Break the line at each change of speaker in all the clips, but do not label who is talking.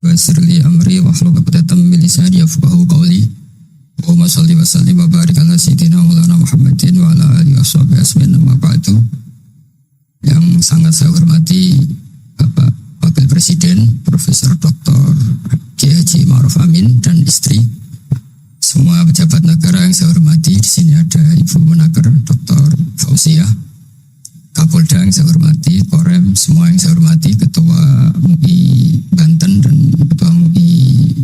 wa yassir li amri wahlul 'uqdatam min lisani yafqahu qawli. Allahumma shalli wa sallim wa barik ala sayyidina Maulana Muhammadin wa ala alihi washabihi asmin amma ba'du. Yang sangat saya hormati Bapak Wakil Presiden Profesor Dr. Kiai Haji Ma'ruf Amin dan istri. Semua pejabat negara yang saya hormati, di sini ada Ibu Menaker Dr. Fauziah, Kapolda yang saya hormati, Korem, semua yang saya hormati, Ketua MUI Banten dan Ketua MUI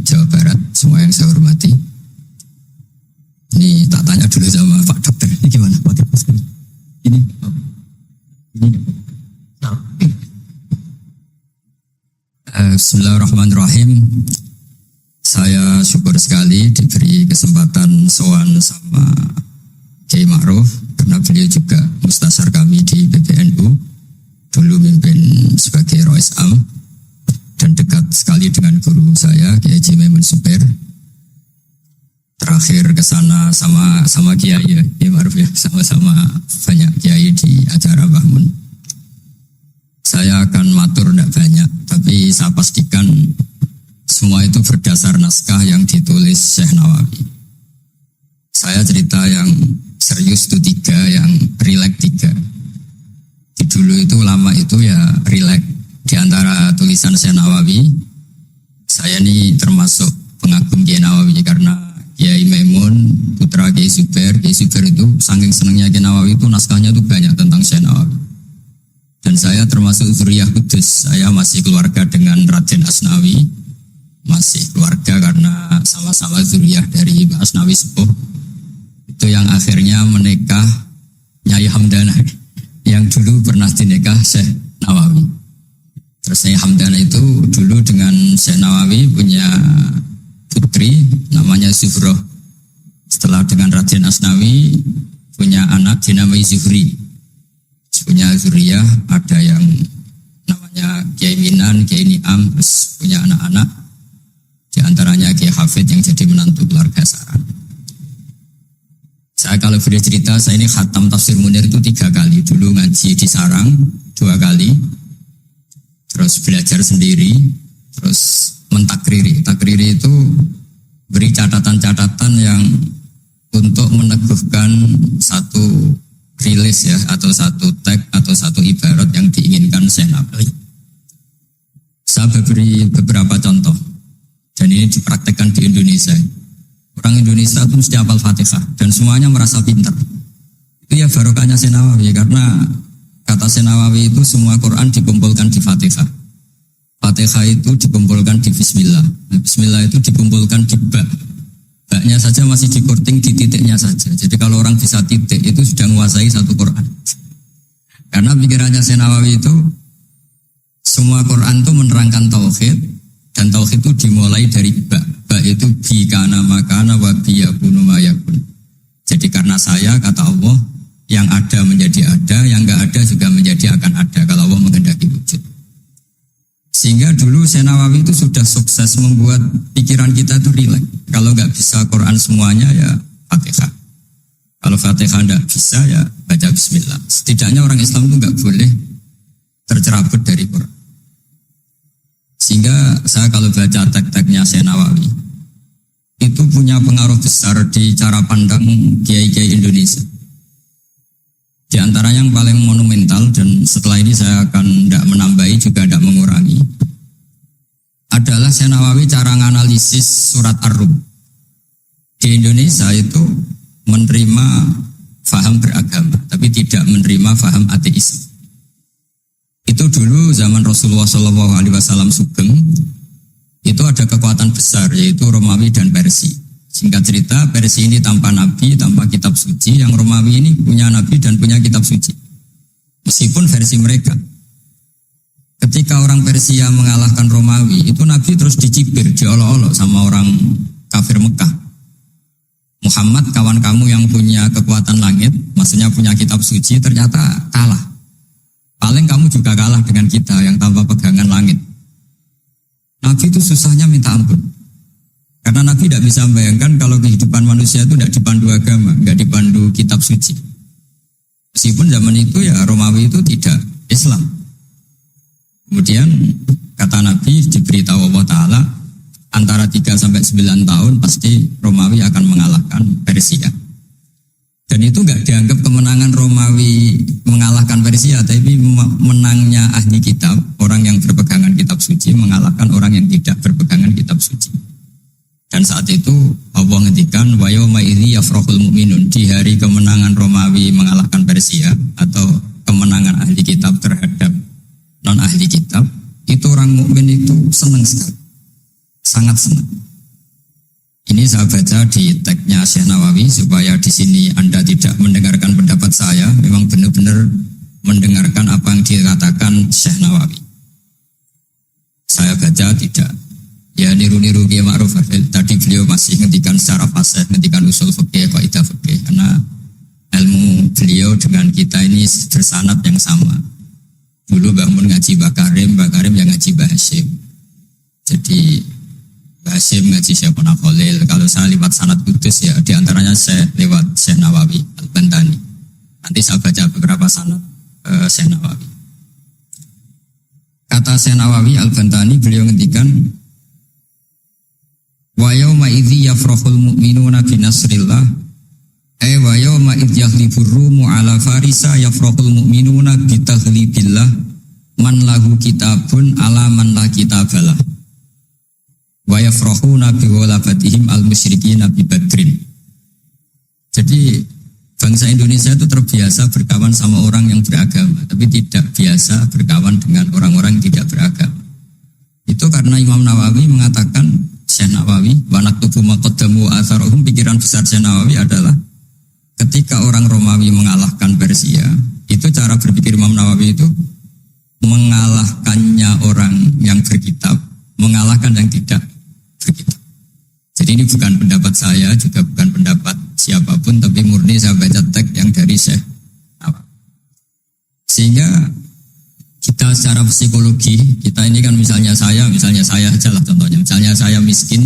Jawa Barat, semua yang saya hormati. Ini tak tanya dulu sama Pak Dokter, ini gimana Pak Dokter? Ini Bismillahirrahmanirrahim. Saya syukur sekali diberi kesempatan sowan sama Kiai Ma'ruf, karena beliau juga mustasar kami di PBNU, dulu mimpin sebagai Rois Am dan dekat sekali dengan guru saya Kiai Haji Maimun Zubair. Terakhir ke sana sama Kiai ya, Kiai Ma'ruf ya, sama-sama banyak Kiai di acara Bahmun. Saya akan matur tidak banyak, tapi saya pastikan semua itu berdasar naskah yang ditulis Syekh Nawawi. Saya cerita yang serius itu 3, yang rileks 3. Di dulu itu lama itu ya rileks. Di antara tulisan Syekh Nawawi, saya ini termasuk pengagum Kiai Nawawi karena Kiai Maimun, putra Kiai Zubair itu saking senangnya Kiai Nawawi itu naskahnya itu banyak tentang Syekh Nawawi. Dan saya termasuk zuriyah kudus. Saya masih keluarga dengan Raden Asnawi, masih keluarga karena sama-sama zuriyah dari Mbak Asnawi Sepuh. Itu yang akhirnya menikah Nyai Hamdana, yang dulu pernah dinikah Syekh Nawawi. Terus Nyai Hamdana itu dulu dengan Syekh Nawawi punya putri namanya Zuhroh. Setelah dengan Raden Asnawi punya anak dinamai Zuhri. Punya zuriyah, ada yang namanya Kiai Minan, Kiai Ni'am, terus punya anak-anak. Di antaranya Kiai Hafid yang jadi menantu keluarga Saran. Saya kalau boleh cerita, saya ini khatam Tafsir Munir itu 3 kali. Dulu ngaji di Sarang 2 kali, terus belajar sendiri, terus mentakriri. Takriri itu beri catatan-catatan yang untuk meneguhkan satu rilis ya, atau satu tag atau satu ibarat yang diinginkan Syekh Nawawi. Saya beri beberapa contoh, dan ini dipraktekkan di Indonesia. Orang Indonesia itu mesti hafal Fatihah dan semuanya merasa pintar. Itu ya barokahnya Syekh Nawawi, karena kata Syekh Nawawi itu semua Quran dikumpulkan di Fatihah. Fatihah itu dikumpulkan di Bismillah. Nah, Bismillah itu dikumpulkan di Ba. Baknya saja masih dikorting di titiknya saja. Jadi kalau orang bisa titik itu sudah menguasai satu Quran. Karena pikirannya Syekh Nawawi itu semua Quran itu menerangkan tauhid, dan tauhid itu dimulai dari ba. Ba itu bi kana makana wa bi yakunu mayakun. Jadi karena saya, kata Allah, yang ada menjadi ada, yang enggak ada juga menjadi akan ada kalau Allah menghendaki wujud. Sehingga dulu Syekh Nawawi itu sudah sukses membuat pikiran kita itu rileks. Kalau nggak bisa Quran semuanya ya Fatihah. Kalau Fatihah nggak bisa ya baca Bismillah. Setidaknya orang Islam itu nggak boleh tercerabut dari Quran. Sehingga saya kalau baca teks-teksnya Syekh Nawawi itu punya pengaruh besar di cara pandang kiai-kiai Indonesia. Di antara yang paling monumental, dan setelah ini saya akan tidak menambahi juga tidak mengurangi, adalah Syekh Nawawi cara menganalisis surat Ar-Rum. Di Indonesia itu menerima faham beragama, tapi tidak menerima faham ateisme. Itu dulu zaman Rasulullah SAW sugeng, itu ada kekuatan besar yaitu Romawi dan Persia. Singkat cerita, Persia ini tanpa nabi, tanpa kitab suci. Yang Romawi ini punya nabi dan punya kitab suci, meskipun versi mereka. Ketika orang Persia mengalahkan Romawi, itu nabi terus dicibir, diolok-olok sama orang kafir Mekah. Muhammad, kawan kamu yang punya kekuatan langit, maksudnya punya kitab suci, ternyata kalah. Paling kamu juga kalah dengan kita yang tanpa pegangan langit. Nabi itu susahnya minta ampun. Karena Nabi tidak bisa membayangkan kalau kehidupan manusia itu tidak dipandu agama, tidak dipandu kitab suci. Meskipun zaman itu ya Romawi itu tidak Islam. Kemudian Kata Nabi diberitahu Allah Ta'ala antara 3 sampai 9 tahun pasti Romawi akan mengalahkan Persia. Dan itu enggak dianggap kemenangan Romawi mengalahkan Persia, tapi menangnya ahli kitab, orang yang berpegangan kitab suci mengalahkan orang yang tidak berpegangan kitab suci. Dan saat itu Allah ngendikan wa yauma idzi yafrahul mu'minun, di hari kemenangan Romawi mengalahkan Persia atau kemenangan ahli kitab terhadap non ahli kitab, itu orang mukmin itu senang sekali. Sangat senang. Ini saya baca di tagnya Syekh Nawawi supaya di sini Anda tidak mendengarkan pendapat saya, memang benar-benar mendengarkan apa yang dikatakan Syekh Nawawi. Saya baca tidak ya niru-niru Kiai Ma'ruf. Tadi beliau masih ngendikan secara fasih, ngendikan usul fikih, kaidah fikih, karena ilmu beliau dengan kita ini bersanad yang sama. Dulu Mbah Mun ngaji Mbah Karim yang ngaji Mbah Hasyim. Jadi Mbah Hasyim ngaji Syekh Khalil. Kalau saya lewat sanad kudus ya diantaranya saya lewat Syekh Nawawi Al-Bantani. Nanti saya baca beberapa sanad Syekh Nawawi. Kata Syekh Nawawi Al-Bantani, beliau ngendikan wa yauma idzi yafrahul mu'minuna bi nasrillah wa yauma idzi yahlibur rumu ala farisa yafrahul mu'minuna bi taghlibillah man lahu kitabun ala man la kitabalah wa yafrahuna bi walabatihim al musyrikin bi badrin. Jadi bangsa Indonesia itu terbiasa berkawan sama orang yang beragama, tapi tidak biasa berkawan dengan orang-orang yang tidak beragama. Itu karena Imam Nawawi mengatakan, Syekh Nawawi, wa naktubu maqaddamu atharuhum, pikiran besar Syekh Nawawi adalah ketika orang Romawi mengalahkan Persia, itu cara berpikir Imam Nawawi itu mengalahkannya orang yang berkitab, mengalahkan yang tidak berkitab. Jadi ini bukan pendapat saya, juga bukan pendapat siapapun, tapi murni saya baca teks yang dari Syekh Nawawi. Sehingga kita secara psikologi, kita ini kan misalnya saya aja lah contohnya, misalnya saya miskin,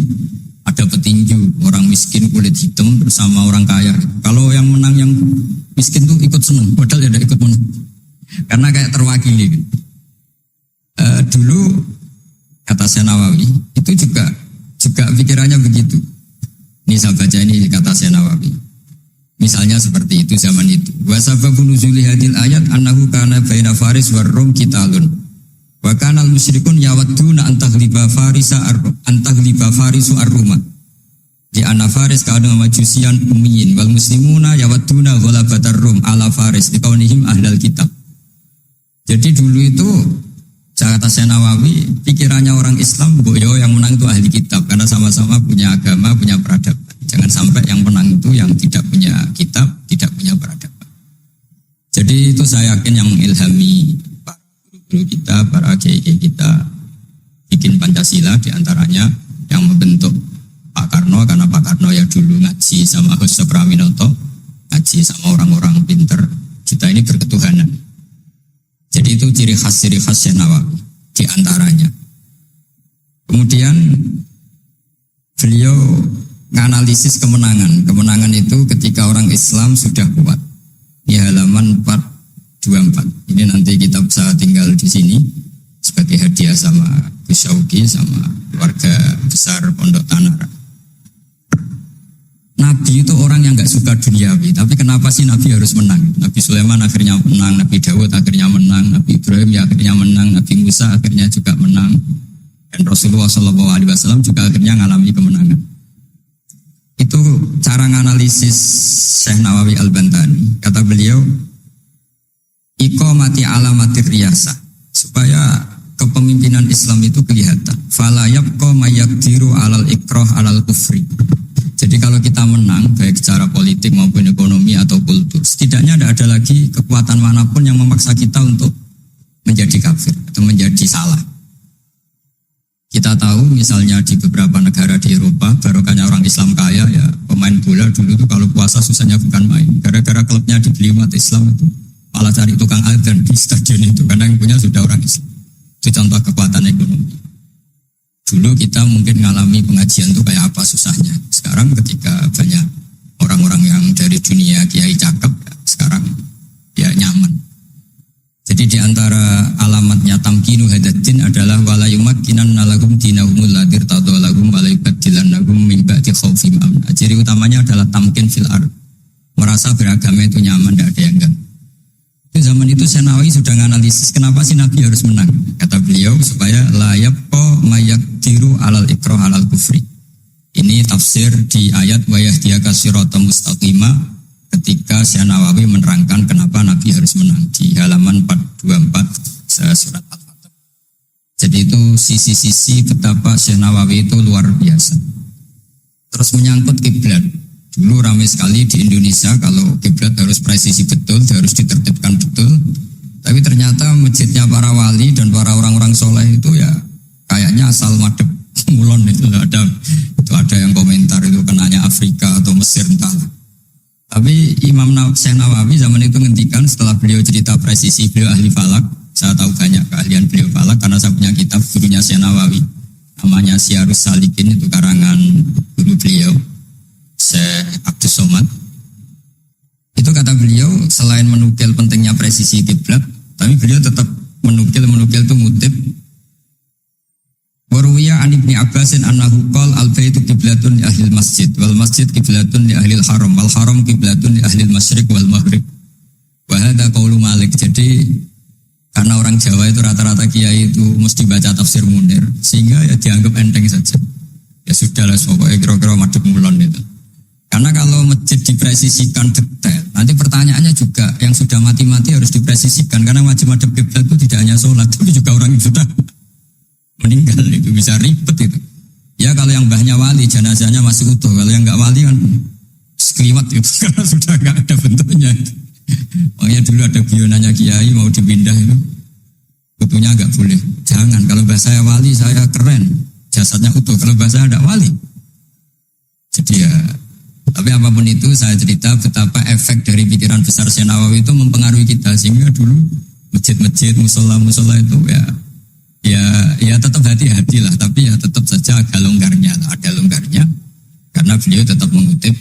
ada petinju, orang miskin kulit hitam bersama orang kaya. Kalau yang menang yang miskin tuh ikut seneng, padahal ya ikut menang, karena kayak terwakili. Dulu kata Syekh Nawawi itu juga pikirannya begitu. Ini saya baca ini kata Syekh Nawawi. Misalnya seperti itu zaman itu. Wa sababun nuzuli hadil ayat annahu kana baina Faris war Rum qitalun. Wa kana al-musyrikun yawadduna antaghliba Farisu ar-Ruma. Di anna Faris kana majusian ummiyin wal muslimuna yawadduna ghalabatar Rum ala Faris liqaunihim ahlal kitab. Jadi dulu itu kata Syekh Nawawi, pikirannya orang Islam, boyo yang menang itu ahli kitab karena sama-sama punya agama, punya peradaban. Jangan sampai yang menang itu yang tidak punya kitab, tidak punya peradaban. Jadi itu saya yakin yang mengilhami para guru kita, para kiai kita bikin Pancasila, diantaranya yang membentuk Pak Karno, karena Pak Karno ya dulu ngaji sama Hussein Praminoto, ngaji sama orang-orang pinter. Kita ini berketuhanan. Jadi itu ciri khas Syekh Nawawi di antaranya. Kemudian beliau menganalisis kemenangan. Kemenangan itu ketika orang Islam sudah kuat. Ini halaman 424. Ini nanti kita bisa tinggal di sini sebagai hadiah sama Gus Syauqi sama keluarga besar Pondok Tanara. Nabi itu orang yang gak suka duniawi, tapi kenapa sih Nabi harus menang? Nabi Sulaiman akhirnya menang, Nabi Dawud akhirnya menang, Nabi Ibrahim ya akhirnya menang, Nabi Musa akhirnya juga menang, dan Rasulullah SAW juga akhirnya mengalami kemenangan. Itu cara menganalisis Syekh Nawawi Al-Bantani. Kata beliau, iqamati alamatir riyasah, supaya kepemimpinan Islam itu kelihatan. Fala yabqa mayaqdiru alal ikrah alal kufri. Jadi kalau kita menang, baik secara politik maupun ekonomi atau kultur, setidaknya tidak ada lagi kekuatan manapun yang memaksa kita untuk menjadi kafir atau menjadi salah. Kita tahu misalnya di beberapa negara di Eropa, barokahnya orang Islam kaya, ya pemain bola dulu itu kalau puasa susahnya bukan main. Gara-gara klubnya dibeli umat Islam itu, malah cari tukang adzan di stadion itu, karena yang punya sudah orang Islam. Itu contoh kekuatan ekonomi. Dulu kita mungkin mengalami pengajian itu kayak apa susahnya. Sekarang ketika banyak orang-orang yang dari dunia kiai cakep, ya sekarang ya nyaman. Jadi Jadi di antara alamatnya tamkinu hadatin adalah wala yumakkinan nalagum dinahumul ladir tadolagum wala yubadilannahum min ba'di khawfim amna. Ciri utamanya adalah tamkin fil ard. Merasa beragama itu nyaman, tidak ada yang enggak. Di zaman itu Senawi sudah menganalisis kenapa sih Nabi harus menang. Kata beliau supaya layabqa mayakdiru alal ikrah alal kufri. Ini tafsir di ayat wa yahdiyaka siratan mustaqimah. Ketika Syekh Nawawi menerangkan kenapa Nabi harus menang di halaman 424 surat Al-Fatih. Jadi itu sisi-sisi betapa Syekh Nawawi itu luar biasa. Terus menyangkut kiblat. Dulu ramai sekali di Indonesia kalau kiblat harus presisi betul, harus ditertibkan betul. Tapi ternyata masjidnya para wali dan para orang-orang soleh itu ya kayaknya asal madep mulon itu ada yang komentar itu kenanya Afrika atau Mesir entahlah. Tapi Imam Syekh Nawawi zaman itu ngendikan setelah beliau cerita presisi, beliau ahli falak. Saya tahu banyak keahlian beliau falak karena saya punya kitab gurunya Syekh Nawawi. Namanya Syarus Salikin, itu karangan guru beliau, Syekh Abdus Somad. Itu kata beliau selain menukil pentingnya presisi kiblat, tapi beliau tetap menukil itu ngutip. Warwiya an Ibni Abbasin annahu qala al-baitu qiblatun li ahli masjid wal masjid qiblatun li ahli haram wal haram qiblatun li ahli masyriq wal maghrib. Wa hadza qaulu Malik. Jadi karena orang Jawa itu rata-rata kiai itu mesti baca tafsir Munir sehingga ya dianggap enteng saja. Ya sudahlah pokoknya kira-kira madhep mulon itu. Karena kalau masjid dipresisikan detail, nanti pertanyaannya juga yang sudah mati-mati harus dipresisikan karena wajib madhep kiblat itu tidak hanya sholat tapi juga orang yang sudah meninggal itu bisa ribet itu. Ya kalau yang mbahnya wali jenazahnya masih utuh, kalau yang enggak wali kan sekliwat itu karena sudah enggak ada bentuknya. Makanya dulu ada guyonannya kiai mau dipindah itu utuhnya enggak boleh. Jangan, kalau mbah saya wali saya keren, jasadnya utuh. Kalau mbah saya enggak wali. Jadi ya, tapi apapun itu saya cerita betapa efek dari pikiran besar Syekh Nawawi itu mempengaruhi kita sehingga dulu masjid-masjid, musola-musola itu ya tetap hati-hati lah, tapi ya tetap saja ada longgarnya karena beliau tetap mengutip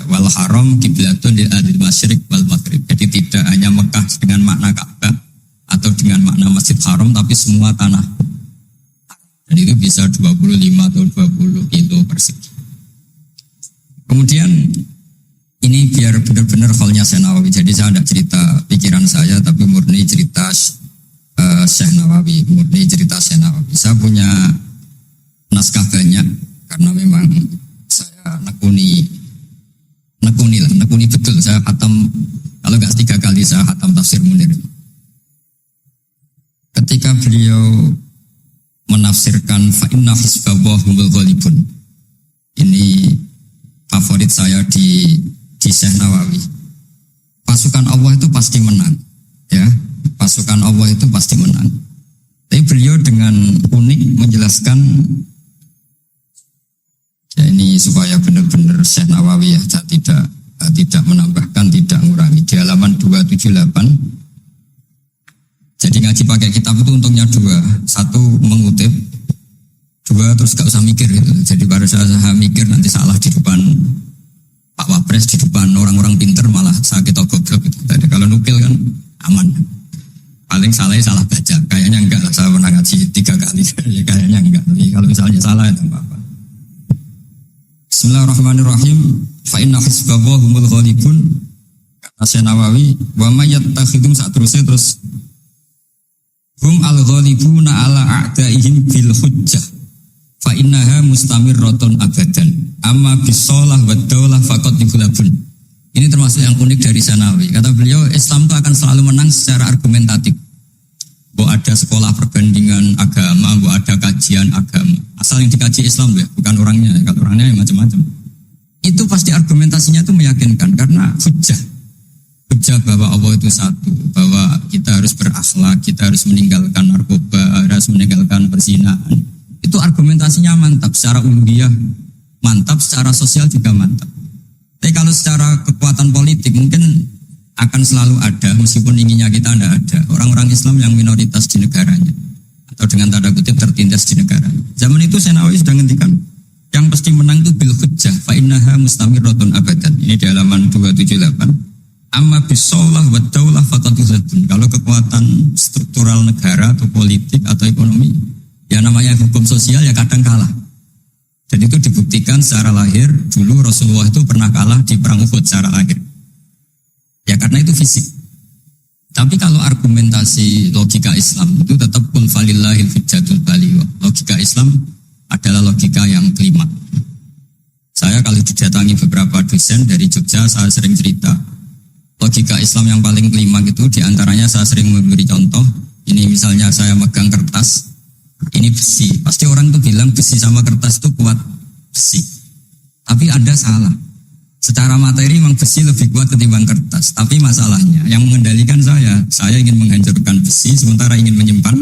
wal haram qiblatun lil ahli masyriq wal maghrib. Jadi tidak hanya Mekah dengan makna Ka'bah atau dengan makna Masjid Haram, tapi semua tanah. Dan itu bisa 25 atau 20 kilo persegi. Kemudian ini biar benar-benar halnya Syekh Nawawi. Jadi saya tidak cerita pikiran saya, tapi murni cerita Syekh Nawawi, murni cerita Syekh Nawawi. Saya punya naskah banyak karena memang saya nekuni betul. Saya khatam, kalau enggak 3 kali saya khatam tafsir Munir. Ketika beliau menafsirkan fa inna hisballahi humul ghalibun. Ini favorit saya di Syekh Nawawi. Pasukan Allah itu pasti menang, ya. Pasukan Allah itu pasti menang. Tapi beliau dengan unik menjelaskan, ya ini supaya benar-benar Syekh Nawawi ya, saya tidak menambahkan, tidak mengurangi. Di halaman 278. Jadi ngaji pakai kitab itu untungnya 2. 1 mengutip, 2 terus gak usah mikir gitu. Jadi baru saya mikir nanti salah di depan Pak Wapres, di depan orang-orang pinter malah sakit atau goblok gitu. Jadi kalau nukil kan aman. Paling salah baca, kayaknya enggak lah, saya pernah ngaji 3 kali, kayaknya enggak. Tapi kalau misalnya salah itu apa-apa. Bismillahirrahmanirrahim. Fa inna hisballahi humul ghalibun. Kata Syekh Nawawi, wa may yattakhidum terus hum al-ghalibuna ala a'daihim bil hujjah. Fa innaha mustamirratun abadan. Amma bisolah wa daulah faqad yughlabun. Ini termasuk yang unik dari Syekh Nawawi. Kata beliau, Islam itu akan selalu menang secara argumentatif. Bahwa ada sekolah perbandingan agama, bahwa ada kajian agama. Asal yang dikaji Islam ya, bukan orangnya. Kalau orangnya ya macam-macam. Itu pasti argumentasinya itu meyakinkan karena hujjah bahwa Allah itu satu, bahwa kita harus berakhlak, kita harus meninggalkan narkoba, harus meninggalkan perzinahan. Itu argumentasinya mantap, secara uluhiyah mantap, secara sosial juga mantap. Tapi kalau secara kekuatan politik mungkin akan selalu ada, meskipun inginnya kita tidak ada. Orang-orang Islam yang minoritas di negaranya, atau dengan tanda kutip tertindas di negaranya. Zaman itu Syekh Nawawi sudah ngendikan, yang pasti menang itu bil hujjah, fa innaha mustamirratun abadan. Ini di halaman 278. Amma bisaulah wa daulah faqad uzatun. Kalau kekuatan struktural negara atau politik atau ekonomi, ya namanya hukum sosial ya kadang kalah. Dan itu dibuktikan secara lahir. Dulu Rasulullah itu pernah kalah di perang Uhud secara lahir. Ya karena itu fisik. Tapi kalau argumentasi logika Islam itu tetap kul falillahil hujjatul baligha. Logika Islam adalah logika yang kelima. Saya kalau didatangi beberapa dosen dari Jogja, saya sering cerita logika Islam yang paling kelima itu diantaranya saya sering memberi contoh. Ini misalnya saya megang kertas, ini besi. Pasti orang itu bilang besi sama kertas itu kuat besi. Tapi Anda salah. Secara materi memang besi lebih kuat ketimbang kertas. Tapi masalahnya yang mengendalikan saya ingin menghancurkan besi sementara ingin menyimpan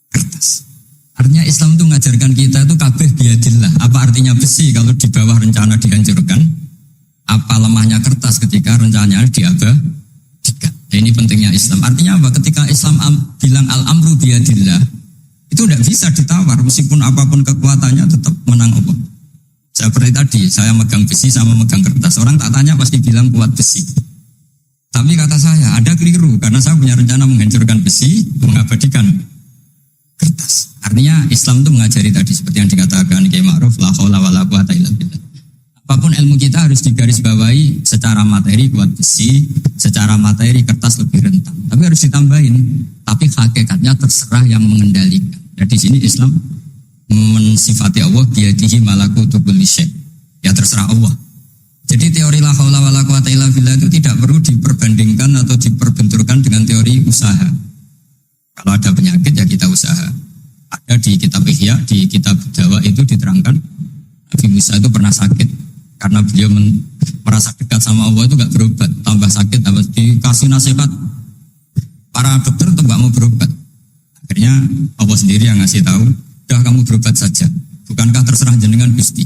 kertas. Artinya Islam itu mengajarkan kita itu kabeh biadillah. Apa artinya besi kalau di bawah rencana dihancurkan? Apa lemahnya kertas ketika rencananya diabadikan? Nah, ini pentingnya Islam. Artinya apa? Ketika Islam bilang al-amru biadillah, itu tidak bisa ditawar. Meskipun apapun kekuatannya tetap menang Allah. Seperti tadi, saya megang besi sama megang kertas. Orang tak tanya pasti bilang kuat besi. Tapi kata saya, ada keliru. Karena saya punya rencana menghancurkan besi, mengabadikan kertas. Artinya Islam itu mengajari tadi, seperti yang dikatakan Kiai Ma'ruf, la haula wala quwata illa billah. Apapun ilmu kita harus digarisbawahi secara materi kuat besi, secara materi kertas lebih rentan. Tapi harus ditambahin. Tapi hakikatnya terserah yang mengendalikan. Dan di sini Islam mensifati Allah biyadihi malakutu kulli syai'. Ya terserah Allah. Jadi teori la haula wala quwata illa billah itu tidak perlu diperbandingkan atau diperbenturkan dengan teori usaha. Kalau ada penyakit ya kita usaha. Ada di kitab Ihya, di kitab Dawa itu diterangkan Nabi Musa itu pernah sakit karena beliau merasa dekat sama Allah itu gak berobat, tambah sakit, tambah dikasih nasihat. Para dokter itu gak mau berobat. Akhirnya Allah sendiri yang ngasih tahu, "Udah kamu berobat saja. Bukankah terserah jenengan Gusti?"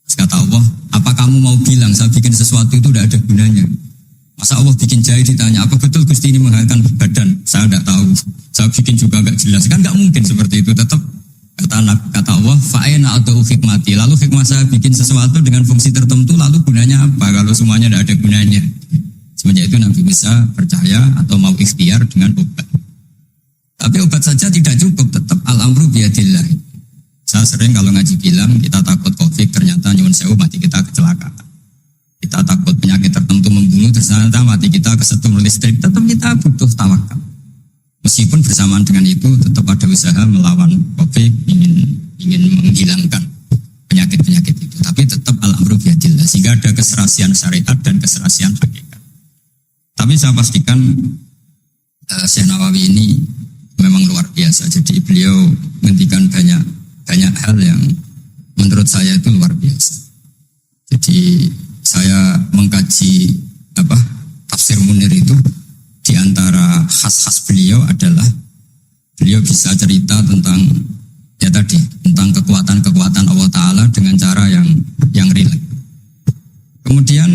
Terus kata Allah, "Apa kamu mau bilang saya bikin sesuatu itu tidak ada gunanya?" Masa Allah bikin jahit ditanya, "Apa betul Gusti ini menghalalkan badan?" Saya tidak tahu. Saya bikin juga enggak jelas. Kan enggak mungkin seperti itu. Tetap kata Allah, "Fa'aina atau hikmati." Lalu hikmah saya bikin sesuatu dengan fungsi tertentu, lalu gunanya apa kalau semuanya tidak ada gunanya? Semenjak itu Nabi Musa percaya atau mau ikhtiar dengan obat. Tapi obat saja tidak cukup, tetap al-amru biyadillah. Saya sering kalau ngaji bilang kita takut COVID, ternyata nyuwun sewu mati kita kecelakaan. Kita takut penyakit tertentu membunuh, ternyata mati kita kesetrum listrik. Tetap kita butuh tawakal. Meskipun bersamaan dengan itu tetap ada usaha melawan COVID, ingin menghilangkan penyakit-penyakit itu. Tapi tetap al-amru biyadillah, sehingga ada keserasian syariat dan keserasian hakikat. Tapi saya pastikan Syekh Nawawi ini memang luar biasa. Jadi beliau menghentikan banyak hal yang menurut saya itu luar biasa. Jadi saya mengkaji tafsir Munir itu, di antara khas-khas beliau adalah beliau bisa cerita tentang tentang kekuatan Allah Ta'ala dengan cara yang rileks. Kemudian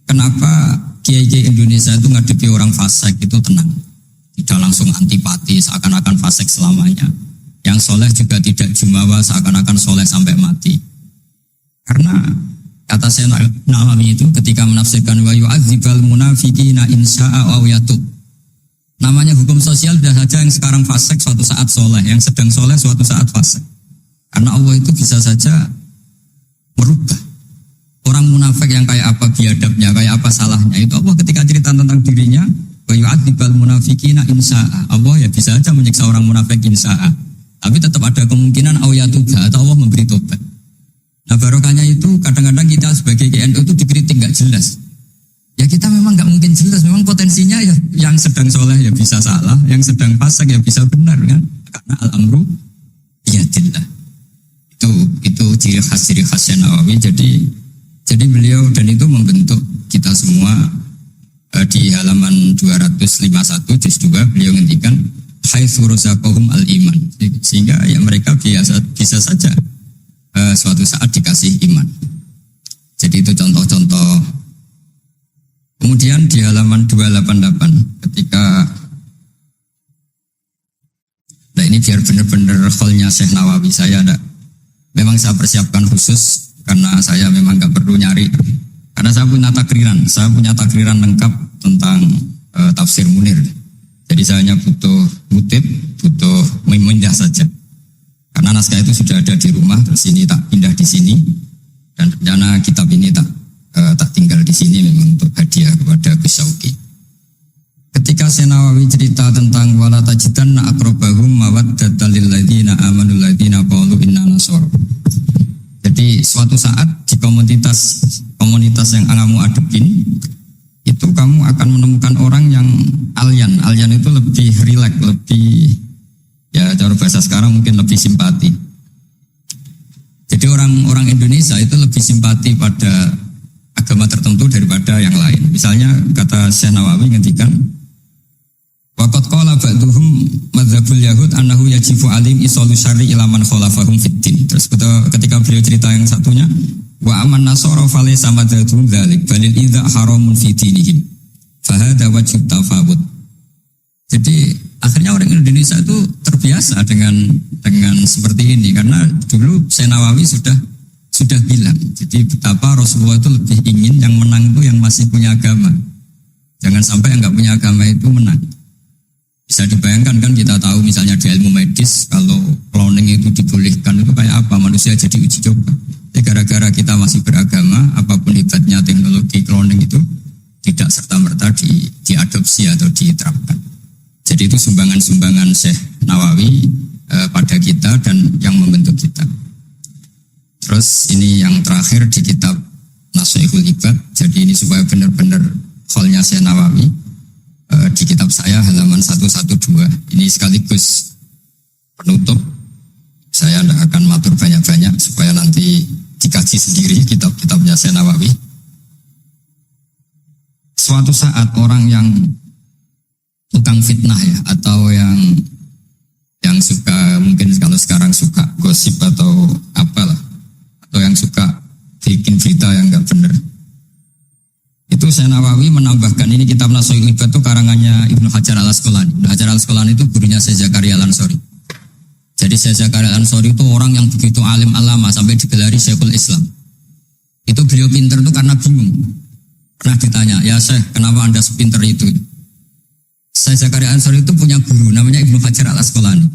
kenapa kiai-kiai Indonesia itu ngadepi orang fasik itu tenang, tidak langsung antipati seakan-akan fasik selamanya. Yang soleh juga tidak jumawa seakan-akan soleh sampai mati. Karena kata Syekh Nawawi itu ketika menafsirkan wa yu'adzibal munafiqina in syaa'a aw yatub. Namanya hukum sosial sudah saja yang sekarang fasik suatu saat soleh, yang sedang soleh suatu saat fasik. Karena Allah itu bisa saja merubah. Orang munafik yang kayak apa biadabnya, kayak apa salahnya, itu Allah ketika cerita tentang dirinya wa yu'adzibal munafiqina in syaa'a. Allah ya bisa saja menyiksa orang munafik in syaa'a. Tapi tetap ada kemungkinan au yatuba atau Allah memberi tobat. Nah barokahnya itu kadang-kadang kita sebagai KNU itu dikritik nggak jelas. Ya kita memang nggak mungkin jelas. Memang potensinya ya yang sedang soleh ya bisa salah, yang sedang fasik ya bisa benar kan? Karena al-amru biyadillah. Itu ciri khas Nawawi. Jadi beliau dan itu membentuk kita semua di halaman 251 juz 2 beliau ngendikan haitsu razaqahum al-iman, sehingga ya mereka bisa saja suatu saat dikasih iman. Jadi itu contoh-contoh. Kemudian di halaman 288 ketika ini biar benar-benar kholnya Syekh Nawawi, saya persiapkan khusus karena saya memang nggak perlu nyari Karena saya punya takriran lengkap tentang tafsir Munir. Jadi saya hanya butuh kutip, butuh memindah saja. Karena naskah itu sudah ada di rumah, terus ini tak pindah di sini, dan rencana kitab ini tak tinggal di sini memang untuk hadiah kepada Gus Syauqi. Ketika Senawawi cerita tentang wala tajidanna aqrabahum mawaddatan lil ladzina amanu ladzina qalu inna nasara. Jadi suatu saat di komunitas yang kamu adepin itu kamu akan menemukan orang yang alien. Alien itu lebih rileks, lebih ya cara bahasa sekarang mungkin lebih simpati. Jadi orang Indonesia itu lebih simpati pada agama tertentu daripada yang lain. Misalnya kata Syekh Nawawi ngendikan waqad qala ba'duhum madzhabul yahud annahu yajibu alim isalu syarri ila man khalafahum fiddin. Terus ketika beliau cerita yang satunya wa aman nasara falaysa madzhabun dzalik balil idza haramun fi dinihim fa hadza wajhu tafawut. Jadi akhirnya orang Indonesia itu terbiasa dengan seperti ini karena dulu Syekh Nawawi sudah bilang. Jadi betapa Rasulullah itu lebih ingin yang menang itu yang masih punya agama. Jangan sampai yang enggak punya agama itu menang. Bisa dibayangkan kan kita tahu misalnya di ilmu medis kalau cloning itu dibolehkan itu kayak apa manusia jadi uji coba. Jadi gara-gara kita masih beragama apapun hebatnya teknologi cloning itu tidak serta-merta diadopsi atau diterapkan. Jadi itu sumbangan-sumbangan Syekh Nawawi pada kita dan yang membentuk kita. Terus ini yang terakhir di kitab Nashihul Ibad. Jadi ini supaya benar-benar kholnya Syekh Nawawi. Di kitab saya halaman 112 ini sekaligus penutup. Saya tidak akan matur banyak-banyak supaya nanti dikaji sendiri kitab-kitabnya Syekh Nawawi. Suatu saat orang yang tukang fitnah ya atau yang suka mungkin kalau sekarang suka gosip atau apalah atau yang suka bikin berita yang enggak benar. Itu Syekh Nawawi menambahkan ini kitab Nashihul Ibad itu karangannya Ibnu Hajar Al-Asqalani. Ibnu Hajar Al-Asqalani itu gurunya Syekh Zakaria Al-Ansori. Jadi Syekh Zakaria Al-Ansori itu orang yang begitu alim alama sampai digelari Syekhul Islam. Itu beliau pinter itu karena bingung. Pernah ditanya, ya Syekh, kenapa Anda sepinter itu? Syekh Zakaria Al-Ansori itu punya guru namanya Ibnu Hajar Al-Asqalani.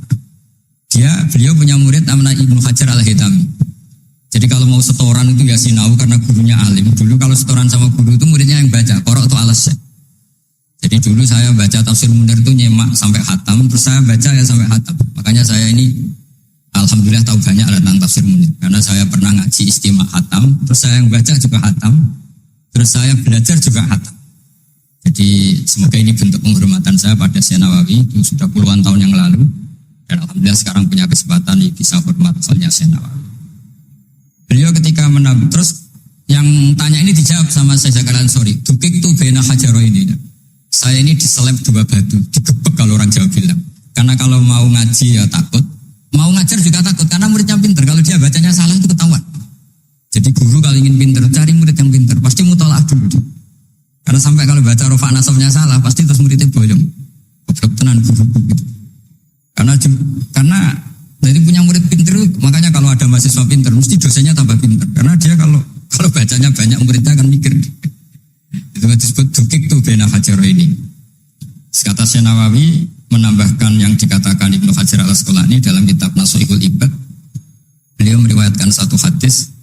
Beliau punya murid namanya Ibnu Hajar Al-Haytami. Jadi kalau mau setoran itu ya sinau karena gurunya alim. Dulu kalau setoran sama guru itu muridnya yang baca, korok itu alas. Jadi dulu saya baca tafsir Munir itu nyemak sampai khatam, terus saya baca ya sampai khatam. Makanya saya ini alhamdulillah tahu banyak tentang tafsir Munir. Karena saya pernah ngaji istimewa khatam, terus saya yang baca juga khatam, terus saya belajar juga khatam. Jadi semoga ini bentuk penghormatan saya pada Syekh Nawawi, itu sudah puluhan tahun yang lalu. Dan alhamdulillah sekarang punya kesempatan bisa hormat soalnya Syekh Nawawi. Beliau ketika terus yang tanya ini dijawab sama Syekh Zakaria Al-Ansori. Dukik tu bena hajaro ini. Saya ini diseleb 2 batu, digebek kalau orang Jawa bilang. Karena kalau mau ngaji ya takut, mau ngajar juga takut karena muridnya pinter. Kalau dia bacanya salah itu ketahuan. Jadi guru kalau ingin pinter cari murid yang pinter, pasti mutolaah dulu. Karena sampai kalau baca rofa nasabnya salah, pasti terus muridnya boyong. Goblok tenan guru gitu. Karena jadi punya murid pinter, makanya kalau ada mahasiswa pinter, mesti dosennya tambah pinter. Karena dia kalau bacanya banyak muridnya akan mikir. Itu disebut dukik tuh bena hajaro ini. Kata Syekh Nawawi menambahkan yang dikatakan Ibnu Hajar Al-Asqalani dalam kitab Nashihul Ibad. Beliau meriwayatkan satu hadis.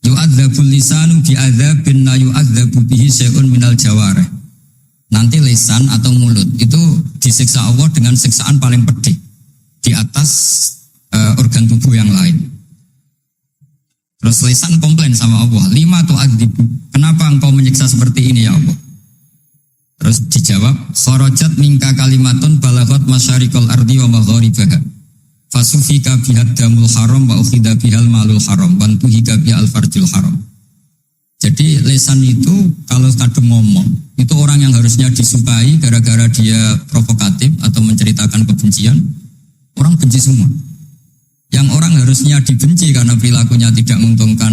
Yu'adzabul lisanu bi'adzabin la yu'adzabu bihi syai'un minal jawarih. Nanti lisan atau mulut itu disiksa Allah dengan siksaan paling pedih di atas organ tubuh yang lain. Terus lisan komplain sama Allah, 5 tu'adzibu, kenapa engkau menyiksa seperti ini ya Allah? Terus dijawab, kharajat minka kalimatun balaghat masyariqal ardi wa magharibaha fasufika bihad damul haram wa ukhida bihal malul haram wa tuhika bihal farjul haram. Jadi lisan itu kalau kadung ngomong, itu orang yang harusnya disukai gara-gara dia provokatif atau menceritakan kebencian, orang benci semua. Yang orang harusnya dibenci karena perilakunya tidak menguntungkan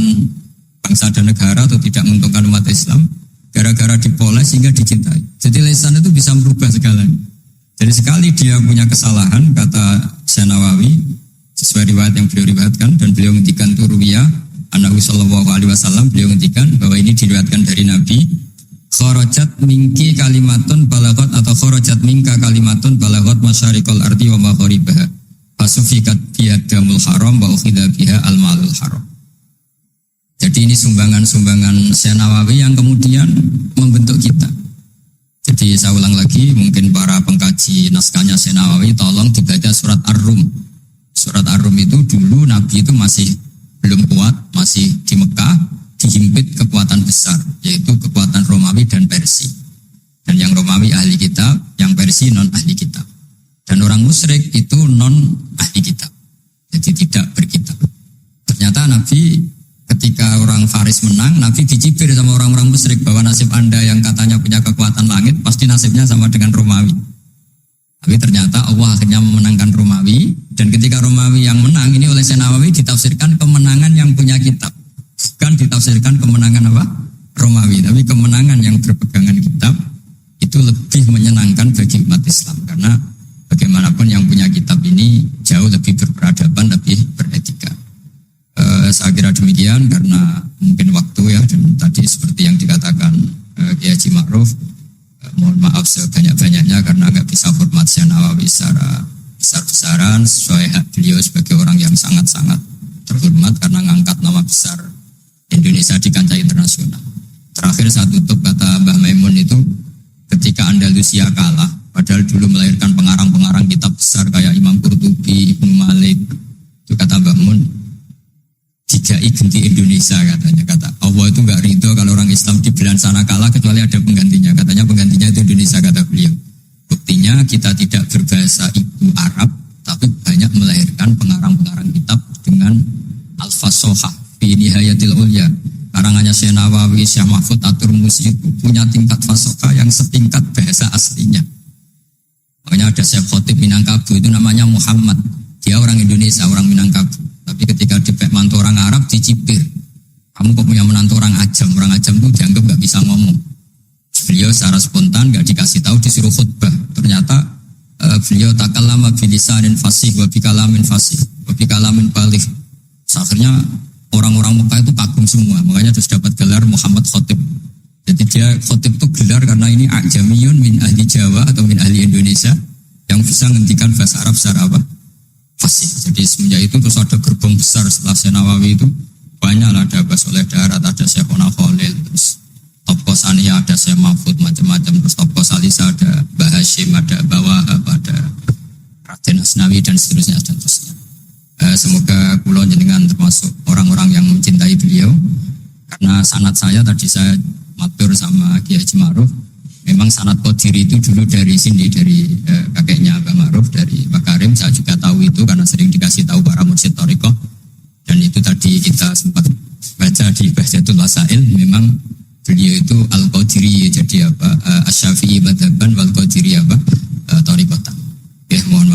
bangsa dan negara atau tidak menguntungkan umat Islam, gara-gara dipoles sehingga dicintai. Jadi lisan itu bisa merubah segalanya. Jadi sekali dia punya kesalahan, kata Syekh Nawawi, sesuai riwayat yang beliau riwayatkan dan beliau ngendikan turuwiyah Nabi sallallahu alaihi wasallam, beliau ngendikan bahwa ini diriwayatkan dari Nabi, kharajat minki kalimatun balagot atau kharajat minka kalimatun balagot masyariqal ardi wa maghribaha. Fasufikat biha damul haram wa ukhidha biha al-malul haram. Jadi ini sumbangan-sumbangan Syekh Nawawi yang kemudian membentuk kita. Jadi saya ulang lagi, mungkin para pengkaji naskahnya Syekh Nawawi tolong dibaca surat Ar-Rum. Surat Ar-Rum itu dulu Nabi itu masih belum kuat, masih di Mekah, dihimpit kekuatan besar, yaitu kekuatan Romawi dan Persia. Dan yang Romawi ahli kitab, yang Persia non ahli kitab. Dan orang musyrik itu non ahli kitab, jadi tidak berkitab. Ternyata Nabi ketika orang Faris menang, Nabi dicibir sama orang-orang musyrik bahwa nasib anda yang katanya punya kekuatan langit, pasti nasibnya sama dengan Romawi. Tapi ternyata Allah akhirnya memenangkan Romawi, dan ketika Romawi yang menang, ini oleh Syekh Nawawi ditafsirkan kemenangan yang punya kitab. Bukan ditafsirkan kemenangan apa? Romawi, tapi kemenangan yang berpegangan kitab itu lebih menyenangkan bagi umat Islam. Karena bagaimanapun yang punya kitab ini jauh lebih berperadaban, lebih beretika. Saya kira demikian karena mungkin waktu ya, dan tadi seperti yang dikatakan Kiai Haji Ma'ruf, mohon maaf sebanyak-banyaknya karena nggak bisa hormat Syekh Nawawi secara besar-besaran sesuai hak beliau sebagai orang yang sangat-sangat terhormat karena ngangkat nama besar Indonesia di kancah internasional. Terakhir saya tutup kata Mbah Maimun itu, ketika Andalusia kalah, padahal dulu melahirkan pengarang-pengarang kitab besar kayak Imam Qurtubi, Ibnu Malik, itu kata Mbah Mun, digai ganti Indonesia katanya. Kata Allah itu nggak ridho kalau orang Islam di belahan sana kalah kecuali ada penggantinya. Katanya penggantinya itu Indonesia, kata beliau. Buktinya kita tidak berbahasa ibu Arab, tapi banyak melahirkan pengarang-pengarang kitab dengan al-fasohah fi nihayatil ulya. Karangannya Syekh Nawawi, Syekh Mahfud At-Turmusi itu punya tingkat fasohah yang setingkat bahasa aslinya. Makanya ada Syekh Khotib Minangkabau itu namanya Muhammad. Dia orang Indonesia, orang Minangkabau. Tapi ketika dipek mantu orang Arab dicipir. Kamu kok punya menantu orang Ajam? Orang Ajam itu dianggap gak bisa ngomong. Beliau secara spontan gak dikasih tahu, disuruh khutbah. Ternyata beliau takallama bilisanin fasih wa bikalamin fasih wa bikalamin baligh. Akhirnya orang-orang Mekah itu kagum semua. Makanya terus dapat gelar Muhammad Khotib. Jadi dia Khotib itu gelar karena ini Ajamiyun min ahli Jawa atau min ahli Indonesia yang bisa menghentikan bahasa Arab secara apa? Fasih. Jadi semenjak itu terus ada gerbong besar setelah Syekh Nawawi itu banyak lah, ada Abbas Soleh Darat, ada Syekh Ona Khalil, terus Topko Sania ada Syekh Mahfud, macam-macam, terus Topko Salisa ada Mbah Hashim, ada Mbah Wahab, ada Raden Asnawi dan seterusnya dan seterusnya. Semoga kula jenengan termasuk orang-orang yang mencintai beliau, karena sanad saya tadi saya matur sama Kiai Haji Ma'ruf. Memang sanad Qadiri itu dulu dari sini, dari kakeknya Mbak Ma'ruf, dari Pak Karim. Saya juga tahu itu karena sering dikasih tahu para mursyid thariqah. Dan itu tadi kita sempat baca di Bahjatul Wasail, memang beliau itu Al-Qadiri, jadi apa? Asy-Syafi'i madzhaban wal Qadiri apa? Thariqatan. Ya, mohon